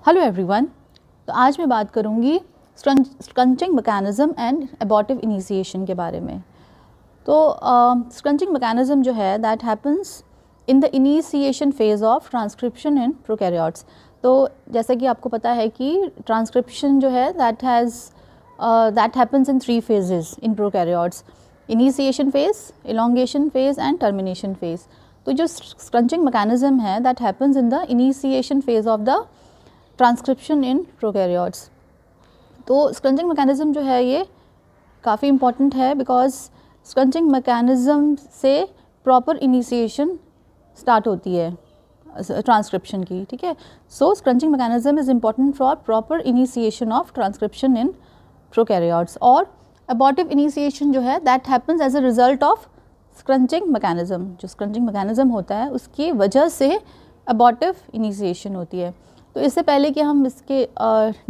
Hello everyone. तो आज मैं बात करूंगी स्क्रंचिंग मैकेनिज़्म एंड एबॉर्टिव इनिशिएशन के बारे में। तो स्क्रंचिंग मैकेनिज़्म जो है that happens in the initiation phase of transcription in prokaryotes. तो जैसा कि आपको पता है कि ट्रांसक्रिप्शन जो है that happens in 3 phases in prokaryotes: initiation phase, elongation phase and termination phase. तो जो स्क्रंचिंग मैकेनिज़्म है that happens in the initiation phase of the transcription in prokaryotes. तो स्क्रंचिंग मैकेनिज़्म जो है ये काफ़ी इम्पॉर्टेंट है बिकॉज स्क्रंचिंग मैकेनिज़्म से प्रॉपर इनिशिएशन स्टार्ट होती है ट्रांसक्रिप्शन की। ठीक है, so scrunching mechanism is important for proper initiation of transcription in prokaryotes. और एबॉर्टिव इनिशिएशन जो है that happens as a result of scrunching mechanism. जो स्क्रंचिंग मैकेनिज़्म होता है उसकी वजह से एबॉर्टिव इनिशिएशन होती है। तो इससे पहले कि हम इसके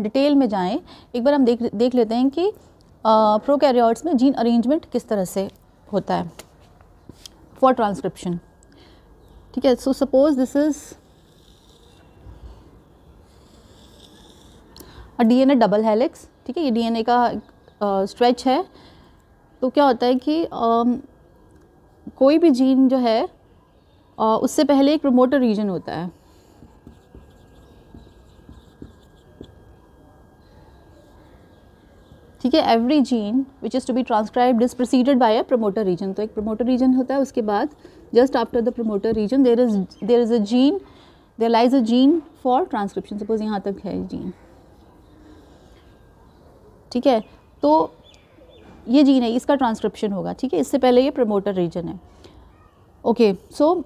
डिटेल में जाएं, एक बार हम देख लेते हैं कि प्रोकैरियोट्स में जीन अरेंजमेंट किस तरह से होता है फॉर ट्रांसक्रिप्शन। ठीक है, so suppose this is a DNA double helix. ठीक है, ये डीएनए का स्ट्रेच है। तो क्या होता है कि कोई भी जीन जो है उससे पहले एक प्रमोटर रीजन होता है। ठीक है, every gene which is to be transcribed is preceded by a promoter region. तो एक प्रमोटर रीजन होता है, उसके बाद just after the promoter region there is a gene, there lies a gene for transcription. Suppose यहाँ तक है gene. ठीक है, तो ये जीन है, इसका ट्रांसक्रिप्शन होगा। ठीक है, इससे पहले ये प्रमोटर रीजन है। ओके, सो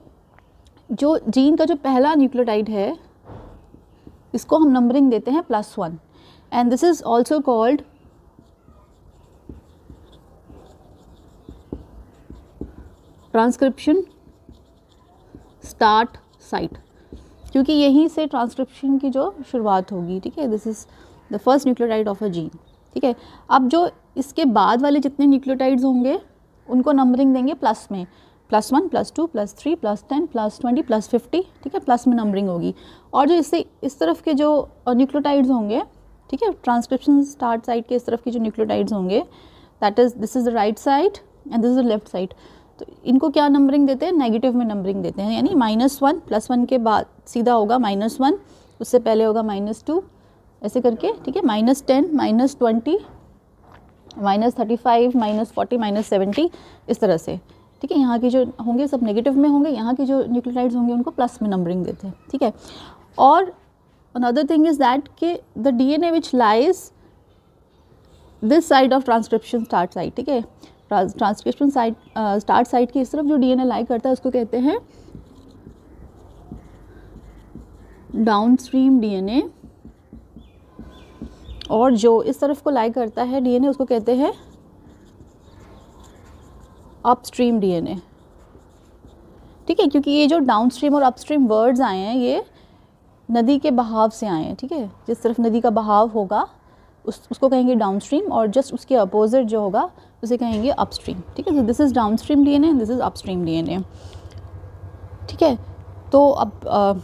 जो जीन का जो पहला न्यूक्लियोटाइड है इसको हम नंबरिंग देते हैं +1 and this is also called transcription start site, क्योंकि यहीं से ट्रांसक्रिप्शन की जो शुरुआत होगी। ठीक है, this is the first nucleotide of a gene. ठीक है, अब जो इसके बाद वाले जितने न्यूक्लियोटाइड्स होंगे उनको नंबरिंग देंगे प्लस में, +1, +2, +3, +10, +20, +50। ठीक है, प्लस में नंबरिंग होगी। और जो इससे इस तरफ के जो न्यूक्लियोटाइड्स होंगे, ठीक है, ट्रांसक्रिप्शन स्टार्ट साइट के इस तरफ के जो न्यूक्लियोटाइड्स होंगे that is this is the right side and this is the left side. तो इनको क्या नंबरिंग देते हैं? नेगेटिव में नंबरिंग देते हैं, यानी -1, +1 के बाद सीधा होगा -1, उससे पहले होगा -2, ऐसे करके। ठीक है, -10, -20, -35, -40, -70, इस तरह से। ठीक है, यहाँ के जो होंगे सब नेगेटिव में होंगे, यहाँ के जो न्यूक्लियोटाइड्स होंगे उनको प्लस में नंबरिंग देते हैं। ठीक है, और अनदर थिंग इज दैट कि the DNA which lies this side of transcription start site. ठीक है, ट्रांसक्रिप्शन साइट स्टार्ट साइट की इस तरफ जो डीएनए लाई करता है उसको कहते हैं डाउनस्ट्रीम डीएनए, और जो इस तरफ को लाई करता है डीएनए उसको कहते हैं अपस्ट्रीम डीएनए। ठीक है, क्योंकि ये जो डाउनस्ट्रीम और अपस्ट्रीम वर्ड्स आए हैं ये नदी के बहाव से आए हैं। ठीक है, जिस तरफ नदी का बहाव होगा उसको कहेंगे डाउनस्ट्रीम, और जस्ट उसके अपोजिट जो होगा उसे कहेंगे अपस्ट्रीम। ठीक है, तो this is downstream DNA and this is upstream DNA. ठीक है, तो अब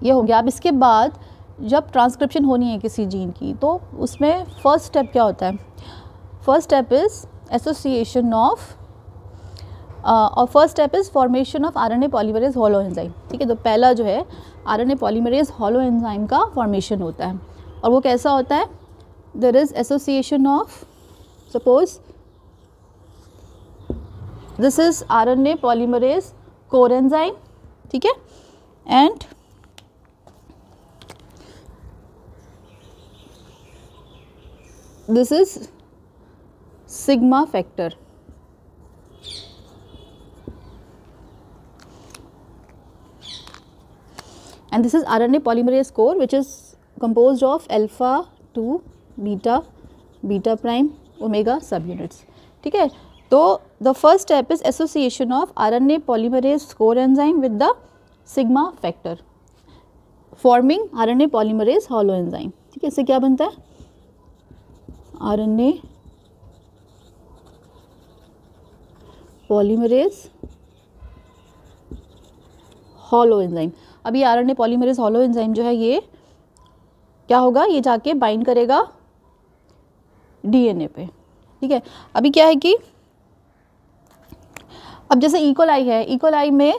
ये हो गया। अब इसके बाद जब ट्रांसक्रिप्शन होनी है किसी जीन की तो उसमें फर्स्ट स्टेप क्या होता है? First step is association of और first step is formation of RNA polymerase holo enzyme. ठीक है, तो पहला जो है आरएनए पॉलीमरेज हॉलो एंजाइम का फॉर्मेशन होता है, और वो कैसा होता है? There is association of, suppose this is RNA polymerase core enzyme. ठीक है, and this is sigma factor. And this is RNA polymerase core which is composed of alpha 2 beta, beta prime, omega subunits. ठीक है, तो the first step is association of RNA polymerase core enzyme with the sigma factor forming RNA polymerase hollow enzyme. ठीक है, इससे क्या बनता है? RNA polymerase holo enzyme. अब ये आरएनए पॉलीमरेज हॉलो एंजाइम जो है ये क्या होगा, ये जाके बाइंड करेगा डीएनए पे। ठीक है, अभी क्या है कि अब जैसे इकोलाई है, इकोलाई में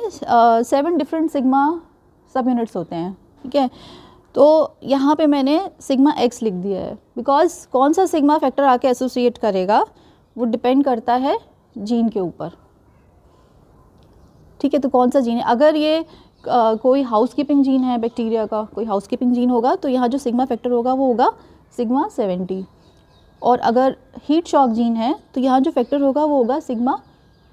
7 डिफरेंट सिग्मा सब यूनिट्स होते हैं। ठीक है, तो यहाँ पे मैंने सिग्मा एक्स लिख दिया है, बिकॉज कौन सा सिग्मा फैक्टर आके एसोसिएट करेगा वो डिपेंड करता है जीन के ऊपर। ठीक है, तो कौन सा जीन है, अगर ये कोई हाउसकीपिंग जीन है, बैक्टीरिया का कोई हाउसकीपिंग जीन होगा, तो यहाँ जो सिग्मा फैक्टर होगा वो होगा सिग्मा 70। और अगर हीट शॉक जीन है तो यहाँ जो फैक्टर होगा वो होगा सिग्मा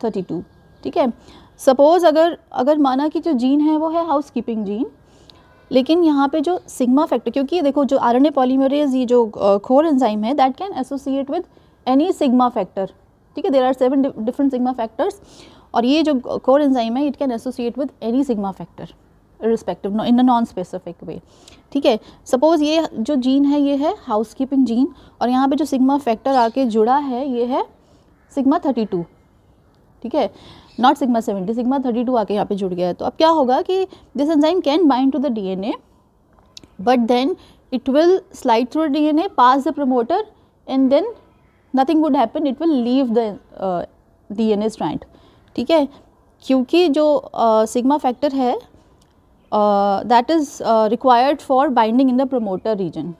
32। ठीक है, सपोज़ अगर माना कि जो जीन है वो है हाउसकीपिंग जीन, लेकिन यहाँ पे जो सिग्मा फैक्टर, क्योंकि देखो जो आरएनए पॉलीमरेज ये जो कोर एंजाइम है that can associate with any sigma factor. ठीक है, there are 7 different sigma factors, और ये जो कोर एंजाइम है it can associate with any sigma factor respective in a non specific way. ठीक है, सपोज ये जो जीन है ये है हाउसकीपिंग जीन, और यहाँ पे जो सिग्मा फैक्टर आके जुड़ा है ये है सिग्मा 32। ठीक है, नॉट सिग्मा 70, सिग्मा 32 आके यहाँ पे जुड़ गया है। तो अब क्या होगा कि this enzyme can bind to the DNA, but then it will slide through DNA, pass the promoter, and then nothing would happen, it will leave the DNA strand. ठीक है, क्योंकि जो सिग्मा फैक्टर है that is required for binding in the promoter region.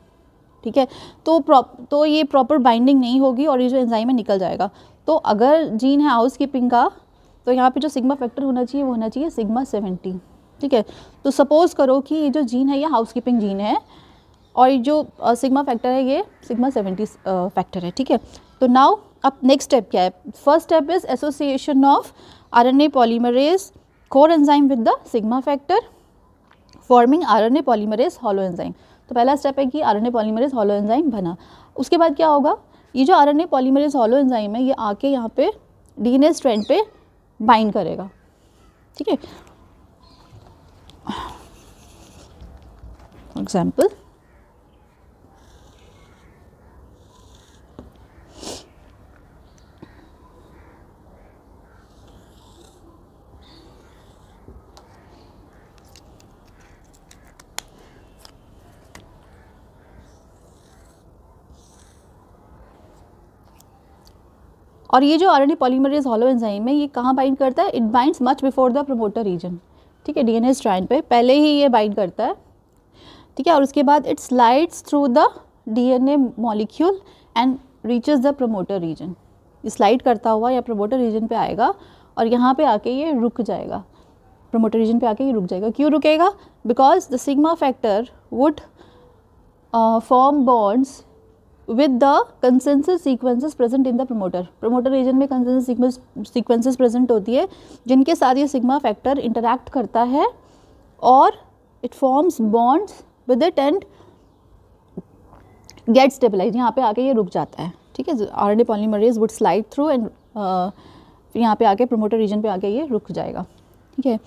ठीक है, तो ये proper binding नहीं होगी और ये जो एंजाइम है निकल जाएगा। तो अगर जीन है हाउसकीपिंग का तो यहाँ पे जो सिग्मा फैक्टर होना चाहिए वो होना चाहिए सिग्मा 70। ठीक है, तो सपोज़ करो कि ये जो जीन है ये हाउसकीपिंग जीन है और ये जो सिग्मा फैक्टर है ये सिग्मा 70 फैक्टर है। ठीक है, तो नाउ अब नेक्स्ट स्टेप क्या है, first step is association of RNA polymerase core enzyme with the sigma factor forming RNA polymerase holo enzyme. तो पहला स्टेप है कि आरएनए पॉलीमरेज हॉलो एंजाइम बना। उसके बाद क्या होगा, ये जो आरएनए पॉलीमरेज हॉलो एंजाइम है ये आके यहाँ पे डीएनए स्ट्रैंड पे बाइंड करेगा। ठीक है, फॉर एग्जाम्पल और ये जो आरएनए पॉलीमरेज हॉलो एंजाइम है ये कहाँ बाइंड करता है, it binds much before the promoter region. ठीक है, डीएनए स्ट्रैंड पे पहले ही ये बाइंड करता है। ठीक है, और उसके बाद it slides through the DNA molecule and reaches the promoter region. ये स्लाइड करता हुआ या प्रमोटर रीजन पे आएगा और यहाँ पे आके ये रुक जाएगा, प्रमोटर रीजन पे आके ये रुक जाएगा। क्यों रुकेगा, because the sigma factor would form bonds with the consensus sequences present in the promoter region में consensus sequences present होती है जिनके साथ ये sigma factor interact करता है और it forms bonds with it and get stabilized। यहाँ पे आके ये रुक जाता है। ठीक है, RNA polymerase would slide through and फिर यहाँ पे आके promoter region पे आके ये रुक जाएगा। ठीक है,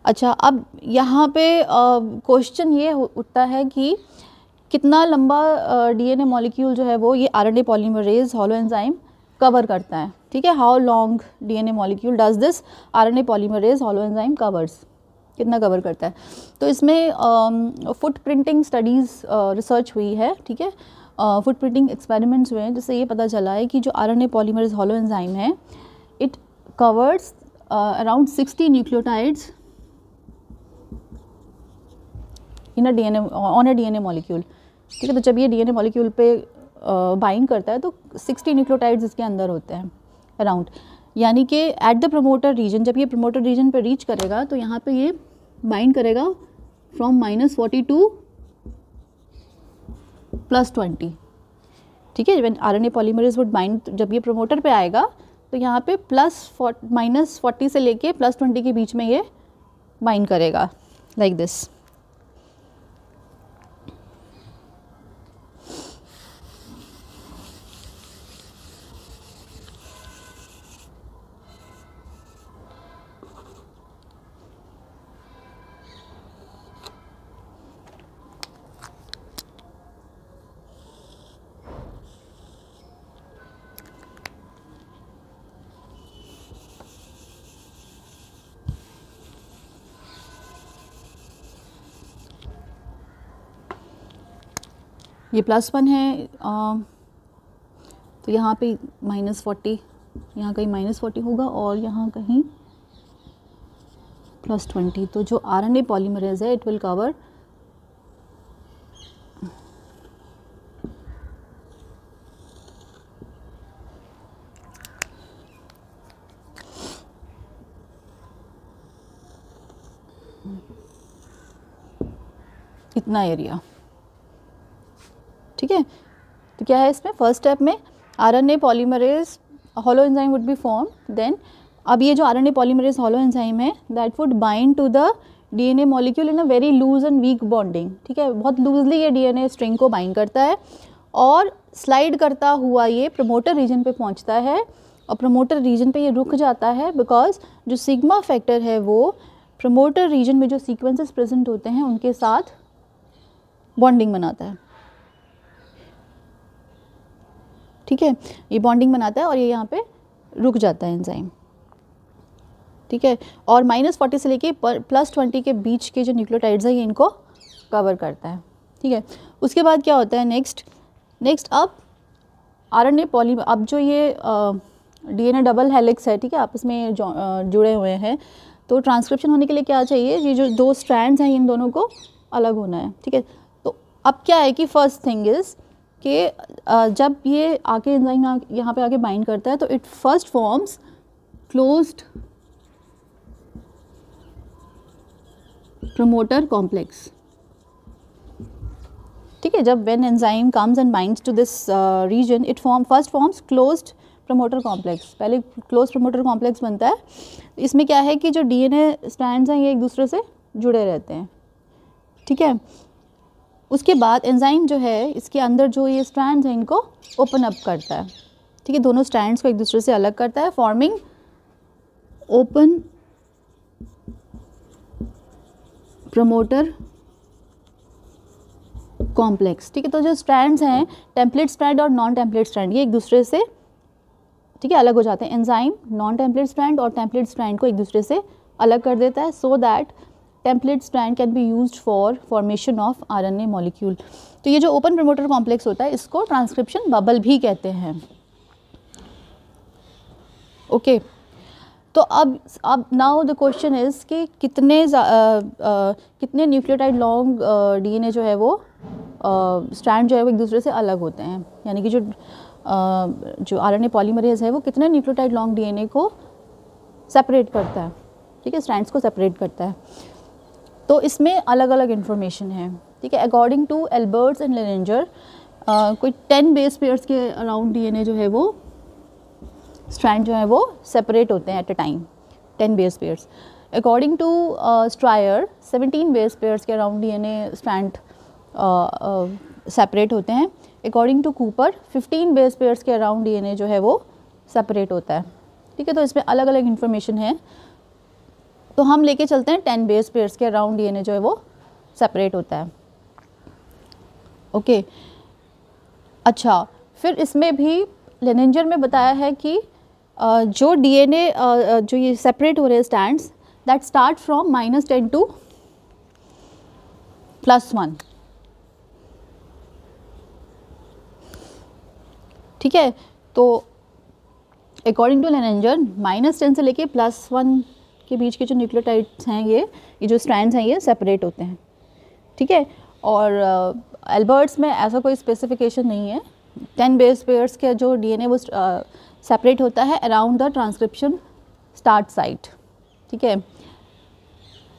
अच्छा अब यहाँ पे क्वेश्चन ये उठता है कि कितना लंबा डीएनए मॉलिक्यूल जो है वो ये RNA polymerase holo enzyme cover करता है। ठीक है, how long DNA molecule does this RNA polymerase holo enzyme covers, कितना कवर करता है। तो इसमें फुट प्रिंटिंग स्टडीज़ रिसर्च हुई है। ठीक है, फुट प्रिंटिंग एक्सपेरिमेंट्स हुए हैं जिससे ये पता चला है कि जो आरएनए पॉलीमरेज हॉलो एंजाइम है it covers around 60 nucleotides in a DNA on a DNA molecule. ठीक है, तो जब ये डीएनए मॉलिक्यूल पे बाइंड करता है तो 60 न्यूक्लियोटाइड्स इसके अंदर होते हैं अराउंड, यानी कि एट द प्रमोटर रीजन जब ये प्रमोटर रीजन पे रीच करेगा तो यहाँ पे ये बाइंड करेगा फ्रॉम -40 टू +20। ठीक है, when RNA polymerase would bind, जब ये प्रमोटर पे आएगा तो यहाँ पे -40 से लेके +20 के बीच में ये बाइंड करेगा लाइक दिस। ये +1 है, तो यहाँ पे -40, यहाँ कहीं -40 होगा और यहाँ कहीं +20। तो जो RNA पॉलीमरेज है इट विल कवर इतना एरिया, ठीक है। तो क्या है इसमें, फर्स्ट स्टेप में RNA polymerase holo enzyme would be form, then अब ये जो RNA पॉलीमरेज हॉलो एंजाइम है that would bind to the DNA molecule in a very loose and weak bonding, ठीक है। बहुत लूजली ये DNA स्ट्रिंग को बाइंड करता है और स्लाइड करता हुआ ये प्रमोटर रीजन पे पहुंचता है और प्रमोटर रीजन पे ये रुक जाता है बिकॉज जो सिग्मा फैक्टर है वो प्रमोटर रीजन में जो सीक्वेंसेस प्रेजेंट होते हैं उनके साथ बॉन्डिंग बनाता है, ठीक है। ये बॉन्डिंग बनाता है और ये यहाँ पे रुक जाता है एंजाइम, ठीक है। और -40 से लेके +20 के बीच के जो न्यूक्लियोटाइड्स हैं ये इनको कवर करता है, ठीक है। उसके बाद क्या होता है नेक्स्ट अब RNA पॉलीमर, अब जो ये DNA डबल हेलिक्स है, ठीक है, आपस में जुड़े हुए हैं, तो ट्रांसक्रिप्शन होने के लिए क्या चाहिए, ये जो 2 स्ट्रैंड्स हैं इन दोनों को अलग होना है, ठीक है। तो अब क्या है कि फर्स्ट थिंग इज़ कि जब ये आके एंजाइम यहाँ पे आके बाइंड करता है तो it first forms closed promoter complex, ठीक है। जब when enzyme comes and binds to this region it first forms closed promoter complex, पहले क्लोज्ड प्रमोटर कॉम्प्लेक्स बनता है। इसमें क्या है कि जो DNA स्ट्रैंड्स हैं ये एक दूसरे से जुड़े रहते हैं, ठीक है। उसके बाद एंजाइम जो है इसके अंदर जो ये स्ट्रैंड्स हैं इनको ओपन अप करता है, ठीक है, दोनों स्ट्रैंड्स को एक दूसरे से अलग करता है फॉर्मिंग ओपन प्रमोटर कॉम्प्लेक्स, ठीक है। तो जो स्ट्रैंड्स हैं टेम्पलेट स्ट्रैंड और नॉन टेम्पलेट स्ट्रैंड ये एक दूसरे से, ठीक है, अलग हो जाते हैं। एंजाइम नॉन टेम्पलेट स्ट्रैंड और टेम्पलेट स्ट्रैंड को एक दूसरे से अलग कर देता है so that template strand can be used for formation of RNA molecule. तो ये जो ओपन प्रमोटर कॉम्प्लेक्स होता है इसको ट्रांसक्रिप्शन बबल भी कहते हैं, ओके। तो अब नाउ द क्वेश्चन इज़ कि कितने न्यूक्लियोटाइड लॉन्ग DNA जो है वो स्ट्रैंड जो है वो एक दूसरे से अलग होते हैं, यानी कि जो RNA पॉलीमरेज है वो कितने न्यूक्लियोटाइड लॉन्ग DNA को सेपरेट करता है, ठीक है, स्ट्रैंड्स को सेपरेट करता है। तो इसमें अलग अलग इन्फॉर्मेशन है, ठीक है। अकॉर्डिंग टू एल्बर्ट्स एंड लेनेंजर कोई 10 बेस पेयर्स के अराउंड DNA जो है वो स्ट्रैंड जो है वो सेपरेट होते हैं at a time, 10 base pairs. According to Stryer 17 base pairs के अराउंड DNA स्ट्रैंड सेपरेट होते हैं। According to Cooper 15 base pairs के अराउंड DNA जो है वो सेपरेट होता है, ठीक है। तो इसमें अलग अलग इन्फॉर्मेशन है, तो हम लेके चलते हैं 10 बेस पेयर्स के अराउंड DNA जो है वो सेपरेट होता है, ओके। अच्छा, फिर इसमें भी लेनेंजर में बताया है कि जो DNA जो ये सेपरेट हो रहे हैं strands that start from -10 to +1, ठीक है। तो अकॉर्डिंग टू लेनेंजर -10 से लेके +1 के बीच के जो न्यूक्लियोटाइड्स हैं ये जो स्ट्रैंड्स हैं ये सेपरेट होते हैं, ठीक है। और एल्बर्ट्स में ऐसा कोई स्पेसिफिकेशन नहीं है, 10 बेस पेयर्स के जो DNA वो सेपरेट होता है around the transcription start site, ठीक है।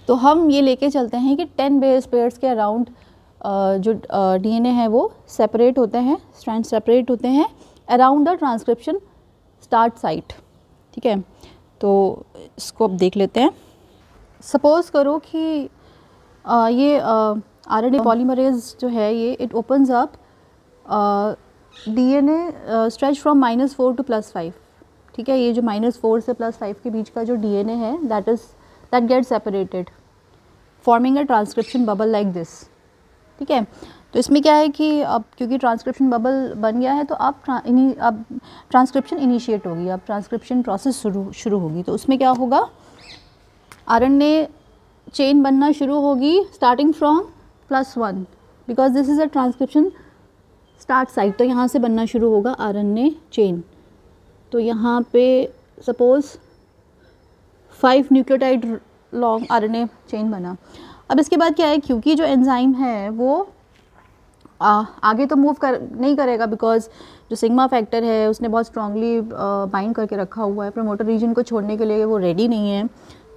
तो हम ये लेके चलते हैं कि 10 बेस पेयर्स के अराउंड जो DNA है वो सेपरेट होते हैं, स्ट्रैंड सेपरेट होते हैं around the transcription start site, ठीक है। तो इसको अब देख लेते हैं। सपोज़ करो कि ये RNA पॉलीमरेज जो है ये it opens up DNA stretch from -4 to +5, ठीक है। ये जो -4 से +5 के बीच का जो DNA है that get separated forming a transcription bubble like this, ठीक है। तो इसमें क्या है कि अब क्योंकि ट्रांसक्रिप्शन बबल बन गया है तो अब ट्रांसक्रिप्शन इनिशिएट होगी, अब ट्रांसक्रिप्शन प्रोसेस शुरू होगी। तो उसमें क्या होगा, RNA चेन बनना शुरू होगी starting from +1 because this is a transcription start site, तो यहाँ से बनना शुरू होगा आरएनए चेन। तो यहाँ पे suppose 5 nucleotide long RNA chain बना। अब इसके बाद क्या है, क्योंकि जो एंजाइम है वो आगे तो मूव नहीं करेगा, बिकॉज जो सिग्मा फैक्टर है उसने बहुत स्ट्रांगली बाइंड करके रखा हुआ है, प्रमोटर रीजन को छोड़ने के लिए वो रेडी नहीं है,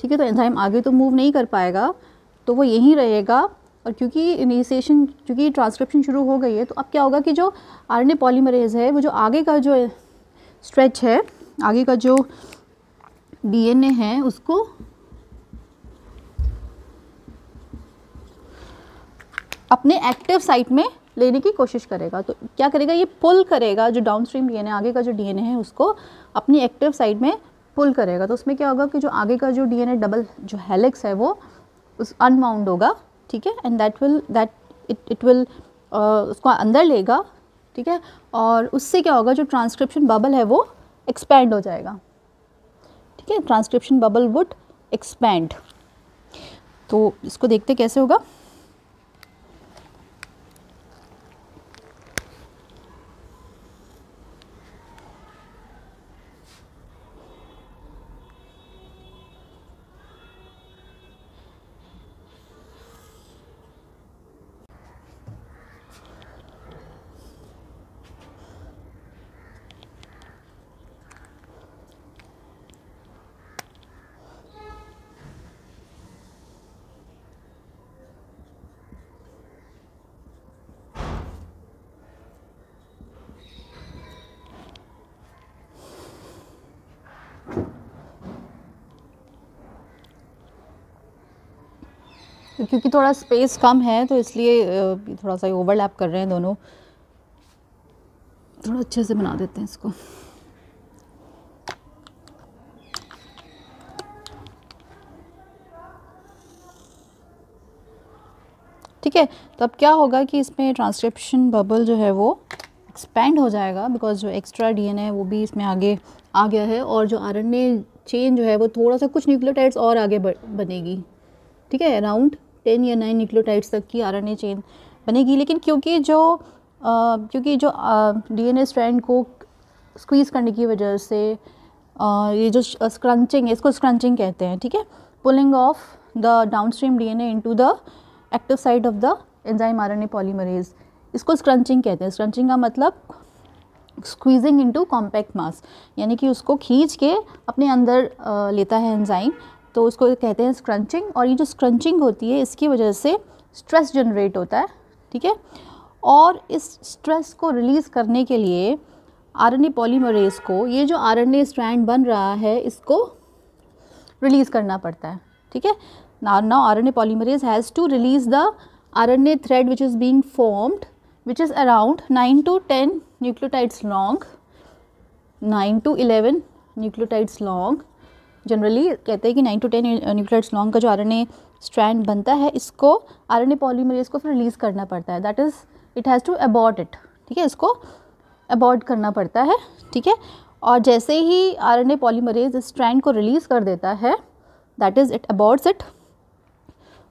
ठीक है। तो एंजाइम आगे तो मूव नहीं कर पाएगा, तो वो यहीं रहेगा। और क्योंकि ट्रांसक्रिप्शन शुरू हो गई है, तो अब क्या होगा कि जो आरएनए पॉलीमरेज है वो जो आगे का जो स्ट्रेच है, आगे का जो डीएनए है उसको अपने एक्टिव साइट में लेने की कोशिश करेगा। तो क्या करेगा, ये पुल करेगा, जो डाउनस्ट्रीम डीएनए आगे का जो डीएनए है उसको अपनी एक्टिव साइट में पुल करेगा। तो उसमें क्या होगा कि जो आगे का जो डीएनए डबल जो हेलिक्स है वो उस अनवाउंड होगा, ठीक है, एंड इट विल उसको अंदर लेगा, ठीक है। और उससे क्या होगा, जो ट्रांसक्रिप्शन बबल है वो एक्सपैंड हो जाएगा, ठीक है, ट्रांसक्रिप्शन बबल वुड एक्सपैंड। तो इसको देखते कैसे होगा। क्योंकि थोड़ा स्पेस कम है तो इसलिए थोड़ा सा ओवरलैप कर रहे हैं दोनों, थोड़ा अच्छे से बना देते हैं इसको। ठीक है, तो अब क्या होगा कि इसमें ट्रांसक्रिप्शन बबल जो है वो एक्सपैंड हो जाएगा, बिकॉज जो एक्स्ट्रा डीएनए है वो भी इसमें आगे आ गया है, और जो आरएनए चेन जो है वो थोड़ा सा कुछ न्यूक्लियोटाइड्स और आगे बनेगी, ठीक है, अराउंड 10 या 9 न्यूक्लियोटाइड्स तक की आरएनए चेन बनेगी। लेकिन क्योंकि जो डीएनए स्ट्रैंड को स्क्वीज़ करने की वजह से ये जो स्क्रंचिंग है, इसको स्क्रंचिंग कहते हैं, ठीक है, pulling of the downstream DNA into the active site of the enzyme RNA polymerase, इसको स्क्रंचिंग कहते हैं। स्क्रंचिंग का मतलब स्क्वीजिंग इनटू कॉम्पैक्ट मास, यानी कि उसको खींच के अपने अंदर लेता है एंजाइम, तो उसको कहते हैं स्क्रंचिंग। और ये जो स्क्रंचिंग होती है इसकी वजह से स्ट्रेस जनरेट होता है, ठीक है, और इस स्ट्रेस को रिलीज़ करने के लिए आरएनए पॉलीमरेज को ये जो आरएनए स्ट्रैंड बन रहा है इसको रिलीज़ करना पड़ता है, ठीक है। now RNA polymerase has to release the RNA thread which is being formed, which is around 9 to 10 nucleotides long, 9 to 11 nucleotides long, generally कहते हैं कि 9 to 10 न्यूक्लियोटाइड्स लॉन्ग का जो आरएनए स्ट्रैंड बनता है इसको आरएनए पॉलीमरेज को फिर रिलीज़ करना पड़ता है, that is it has to abort it, ठीक है, इसको अबॉर्ट करना पड़ता है, ठीक है। और जैसे ही आरएनए पॉलीमरेज इस स्ट्रैंड को रिलीज़ कर देता है, दैट इज़ इट अबॉर्ट्स इट,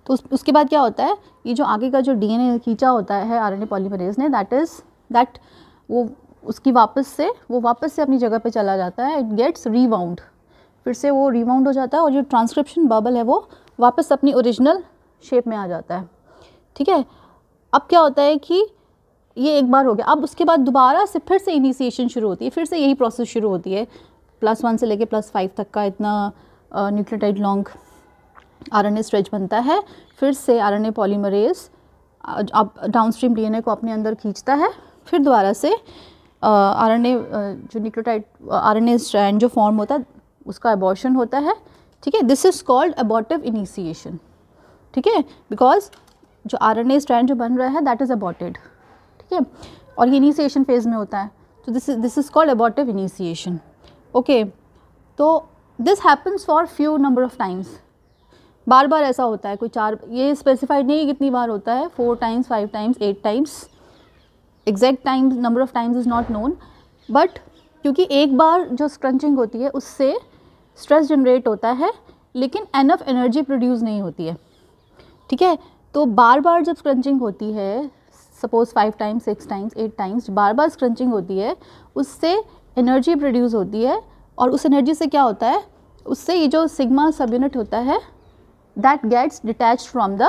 तो उसके बाद क्या होता है, ये जो आगे का जो डीएनए खींचा होता है आरएनए पॉलीमरेज ने, दैट वो वापस से अपनी जगह पे चला जाता है, इट गेट्स रीवाउंड, फिर से वो रीवाउंड हो जाता है, और जो ट्रांसक्रिप्शन बबल है वो वापस अपनी ओरिजिनल शेप में आ जाता है, ठीक है। अब क्या होता है कि ये एक बार हो गया, अब उसके बाद दोबारा से फिर से इनिशिएशन शुरू होती है, फिर से यही प्रोसेस शुरू होती है, +1 से लेके +5 तक का इतना न्यूक्लियोटाइड लॉन्ग आरएनए स्ट्रेच बनता है। फिर से आरएनए पॉलीमरेज अब डाउनस्ट्रीम डीएनए को अपने अंदर खींचता है, फिर दोबारा से आरएनए जो न्यूक्लियोटाइड आरएनए स्ट्रैंड जो फॉर्म होता है उसका अबॉर्शन होता है, ठीक है, this is called abortive initiation, ठीक है, बिकॉज जो आरएनए स्ट्रैंड जो बन रहा है दैट इज़ अबॉर्टेड, ठीक है, और ये इनिशिएशन फेज में होता है, तो this is called abortive initiation, okay. तो this happens for few number of times, बार बार ऐसा होता है, कोई 4, ये स्पेसिफाइड नहीं है कितनी बार होता है, 4 times, 5 times, 8 times, exact time number of times is not known, but क्योंकि एक बार जो स्क्रंचिंग होती है उससे स्ट्रेस जनरेट होता है लेकिन एनफ एनर्जी प्रोड्यूस नहीं होती है, ठीक है। तो बार बार जब स्क्रंचिंग होती है सपोज 5 टाइम्स, 6 टाइम्स, 8 टाइम्स बार बार स्क्रंचिंग होती है, उससे एनर्जी प्रोड्यूस होती है, और उस एनर्जी से क्या होता है, उससे ये जो सिग्मा सब यूनिट होता है that gets detached from the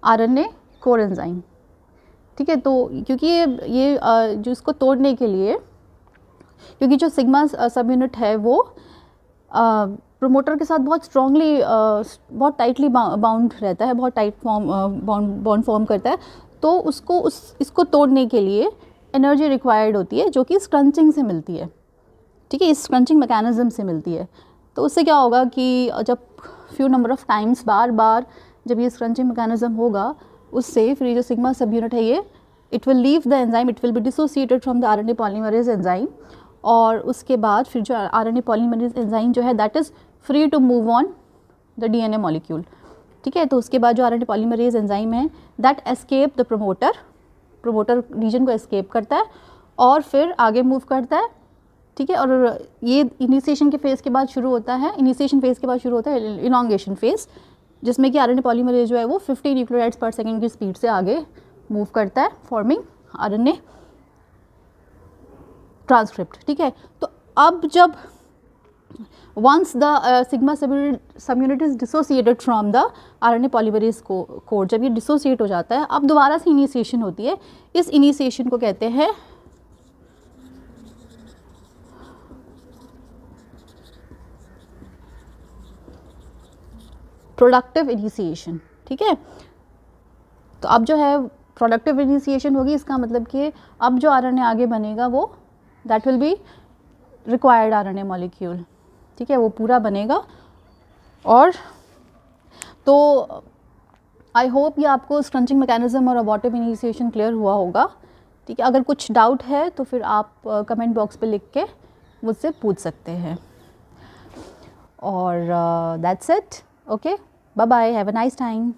RNA core enzyme. ठीक है, तो क्योंकि ये जो इसको तोड़ने के लिए, क्योंककि जो सिग्मा सब यूनिट है वो प्रोमोटर के साथ बहुत स्ट्रांगली बहुत टाइटली बाउंड रहता है, बहुत टाइट बॉन्ड फॉर्म करता है, तो उसको इसको तोड़ने के लिए एनर्जी रिक्वायर्ड होती है जो कि स्क्रंचिंग से मिलती है। ठीक है, इस स्क्रंचिंग मैकेनिज्म से मिलती है। तो उससे क्या होगा कि जब फ्यू नंबर ऑफ टाइम्स बार बार जब ये स्क्रंचिंग मैकेनिज्म होगा, उससे फिर ये जो सिग्मा सब यूनिट है ये it will leave the enzyme, it will be dissociated from the RNA polymerase enzyme, और उसके बाद फिर जो आरएनए पॉलीमरेज एंजाइम जो है that is free to move on the DNA molecule. ठीक है, तो उसके बाद जो आरएनए पॉलीमरेज एंजाइम है that escape the promoter region को एस्केप करता है और फिर आगे मूव करता है। ठीक है, और ये इनिशिएशन के फेज़ के बाद शुरू होता है, इनिशिएशन फेज़ के बाद शुरू होता है इलॉन्गेशन फेज़, जिसमें कि आरएनए पॉलीमरेज जो है वो 50 न्यूक्लियोटाइड्स पर सेकेंड की स्पीड से आगे मूव करता है फॉर्मिंग आरएनए ट्रांसक्रिप्ट। ठीक है, तो अब जब once the sigma subunit is dissociated from the RNA polymerase core, जब ये डिसोसिएट हो जाता है, अब दोबारा से इनिशिएशन होती है। इस इनिशिएशन को कहते हैं प्रोडक्टिव इनिशिएशन। ठीक है, तो अब जो है प्रोडक्टिव इनिशिएशन होगी, इसका मतलब कि अब जो आरएनए आगे बनेगा वो that will be required RNA molecule. ठीक है, वो पूरा बनेगा। और तो आई होप ये आपको स्क्रंचिंग मैकेनिज्म और अबॉर्टिव इनिशिएशन क्लियर हुआ होगा। ठीक है, अगर कुछ डाउट है तो फिर आप कमेंट बॉक्स पे लिख के मुझसे पूछ सकते हैं। और that's it. Okay, bye bye, have a nice time.